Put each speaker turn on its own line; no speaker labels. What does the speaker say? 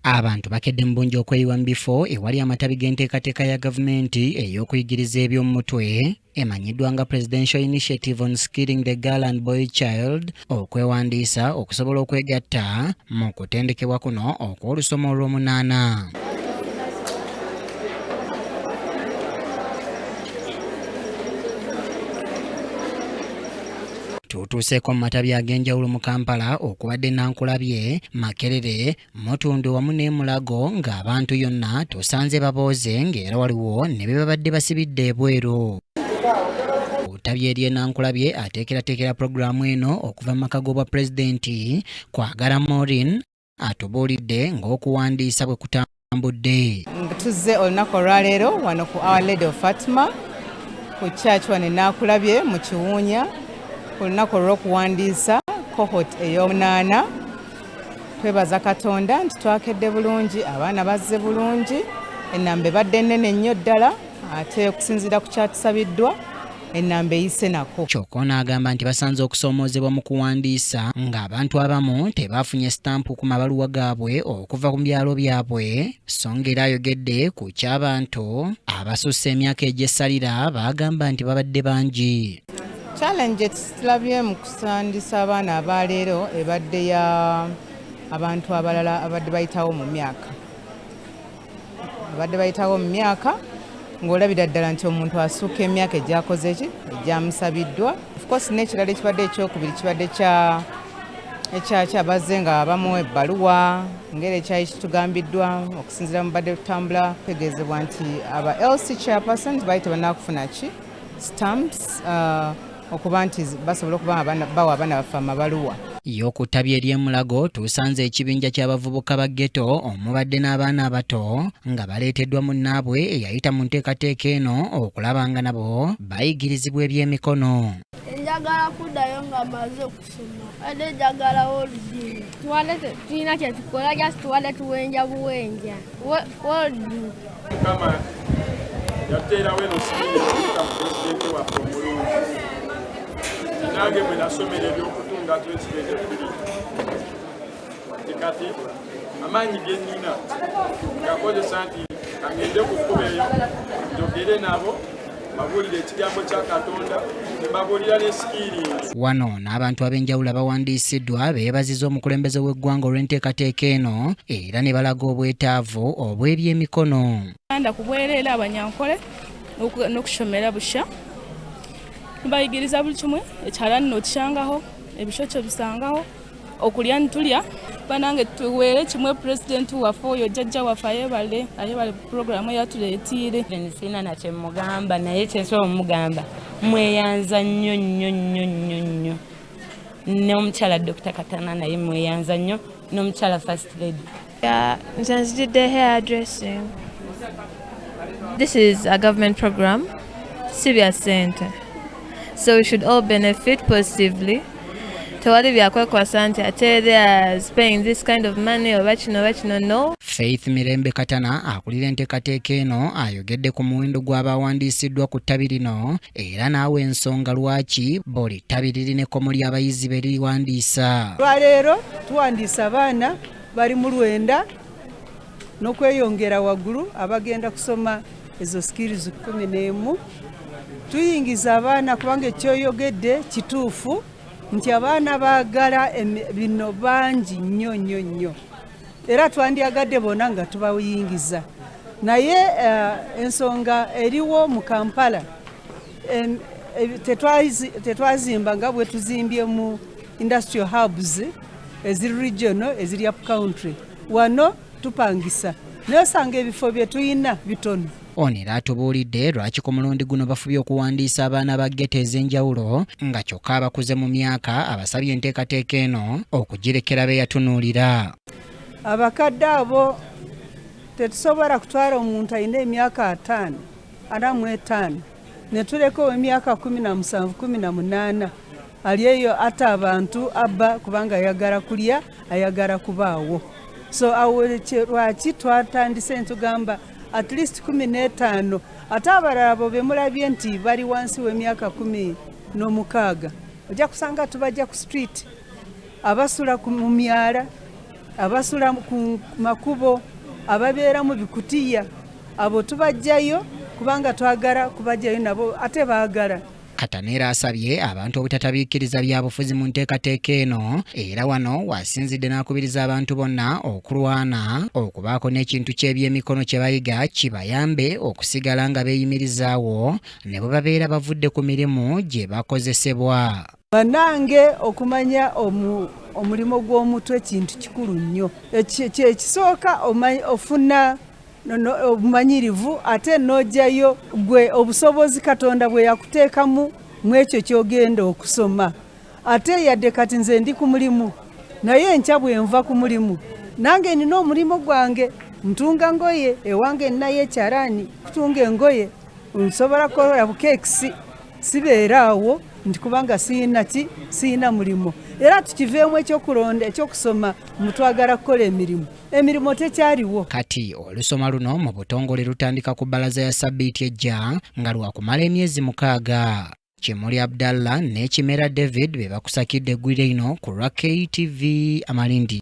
Abantu bakedde mbungi okweyiwa mu bifo ewali amatabi g'enteekateeka ya gavumenti ey'okuyigiriza eby'omutwe emanyiddwa nga Presidential Initiative on Skilling the Girl and Boy Child okwewandiisa okusobola okwegatta mu kutendekebwa kuno okw'olusoma olw'omunaana. Tutuuseeko mu matabi ag'enjawulo mu Kampala okubadde Nankulabye, Makerere, Mutundu wamu ne Mulago ng'abantu yonna tusanze babooze ng'era waliwo ne be babadde basibidde ebweru. Otabye eri Nankulabye ateekerateekera pulogulaamu eno okuva mu maka g'obwa pulezidenti Kwagala Maureen atubuulidde ng'okuwandiisa bwe kutambudde.
Tuzze olunaku olwaleero wano ku Our Lady of Fatima ku church wano Nankulabye mu Kiwunya ku lunaku olw'okuwandiisa cohort ey'omunaana. Twebaza Katonda nti twakedde bulungi, abaana bazze bulungi, ennamba ebadde nnene nnyo ddala ate okusinziira ku kyatusabiddwa ennamba eyise nako.
Kyokka n'agamba nti basanze okusoomoozebwa mu kuwandiisa ng'abantu abamu tebaafunye stampu ku mabaluwa gaabwe okuva ku byalo byabwe, so ng'era ayogedde ku ky'abantu abasusse emyaka egy'essalira baagamba nti babadde bangi.
Challenge tulabye mu kusandisa abaana abaleero ebadde ya abantu abalala abadde bayitawo mu myaka ng'olabira ddala nti omuntu asukka emyaka egyakoze ki egyamusabiddwa. Of course n'ekirala ekibadde ekyokubiri kibadde ekyabazze nga bamuwa ebbaluwa ng'era ekyali kitugambiddwa okusinziira mu badde tutambula tegeezebwa nti aba LC chairpersons baali tebannakufuna ki stamps okuba nti basobola okuba bawa abaana baffe amabaluwa.
Y'okutabya eri Mulago tusanze ekibinja ky'abavubuka ba ghetto omubadde n'abaana abato nga baleeteddwa munnaabwe eyayita mu nteekateeka eno okulaba nga nabo bayigirizibwa eby'emikono.
Njagala kuddayo nga maze okusoma ate njagalawo oludini tulina kye tukola just tuwadde tuwenja buwenja woldu
Mukama yateerawo eno sibiira okuta mu pulezidenti waffe omulungi nange bwe nasomera ebyokutunga twekirere tuli kati amaanyi ge nnina ngakozesa nti agende ku kkubo eyo njogere nabo babuulire ekigambo kya Katonda ne babuulira n'esikiringi.
Wano n'abantu ab'enjawulo abawandiisiddwa beebaziza omukulembeze w'eggwanga olw'enteekateeka eno era ne balaga obwetaavu obw'ebyemikono.
Anda kubwereera abanyankole n'okushomera busha bayigiriza buli kimwe ekyalani n'okishangaho ebishokyo bisangaho okulya nitulya banange tuweere kimwe pulezidenti waffe oyo jjajja waffe ayebale puroguramu eyatuleetiire.
Sirina nakye mugamba naye kyensobola omugamba mweyanza nnyo nnyo nnyo nnyo nnyo n'omukyala Dr. Katana naye mweyanza nnyo n'omukyala First Lady.
Nzanzidde hairdressing. This is a government program, Sylvia Center. So we should all benefit positively. Tewali byakwekwaasa nti ate they are paying this kind of money oba kino no.
Faith Mirembe Katana akulira enteekateeka eno ayogedde ku muwendo gw'abawandiisiddwa ku ttabi lino era naawe ensonga lwaki buli ttabi lirina ekkomo ly'abayizi be liwandiisa.
Lwaleero tuwandiisa abaana bali mu 9 n'okweyongera waggulu abagenda kusoma ezo skills 11. Tuyingiza abaana kubanga ekyoyogedde kituufu nti abaana baagala bino bangi nnyo nnyo nnyo era twandyagadde bona nga tubawuyingiza naye ensonga eriwo mu Kampala tetwazimba nga bwe tuzimbye mu industrial hubs eziri regional eziri up country. Wano tupangisa naye osanga ebifo bye tuyina bitono.
Onera atubuulidde lwaki ku mulundi guno bafubye okuwandiisa abaana ba ghetto ez'enjawulo nga kyokka abakuze mu myaka abasabye enteekateeka eno okugirekera be yatunuulira.
Abakadde abo tetusobola kutwala omuntu alina emyaka 45 ne tuleka ow'emyaka 17 18 ali eyo ate abantu abba kubanga ayagala kulya ayagala kubaawo. So awo lwaki twatandise ntugamba at least 15 ate abalala bo bemulabye nti bali wansi w'emyaka 16 ojja kusanga tubajja ku street abasula mu myala abasula ku makubo ababeera mu bikutiya abo tubajjayo kubanga twagala kubajjayo nabo ate baagala.
Katanera asabye abantu obutatabiikiriza byabufuzi mu nteekateeka eno era wano wasinzidde n'akubiriza abantu bonna okulwana okubaako n'ekintu ky'ebyemikono kye bayiga kibayambe okusigala nga beeyimirizaawo ne bwe babeera bavudde ku mirimu gye bakozesebwa.
Banange okumanya omulimo gw'omutwe kintu kikulu nnyo. Ekisooka ofuna obumanyirivu ate n'ojjayo gwe obusobozi Katonda bwe yakuteekamu mu ekyo ky'ogenda okusoma. Ate yadde kati nze ndi ku mulimu naye enkya bwe nva ku mulimu nange nina omulimu gwange ntunga ngoye ewange ninayo ekyalaani kutunga engoye nsobola kukola bukeekisi sibeera awo nti kubanga siina mulimu. Era tukiveemu ekyokulonda ekyokusoma mutwagala kukola emirimu tekyaliwo.
Kati olusoma luno mu butongole lutandika ku bbalaza ya Sabbiiti ejja nga lwakumala emyezi 6. Kimuli Abdallah ne Kimera David be bakusakidde eggwire lino ku KTV Amalindi.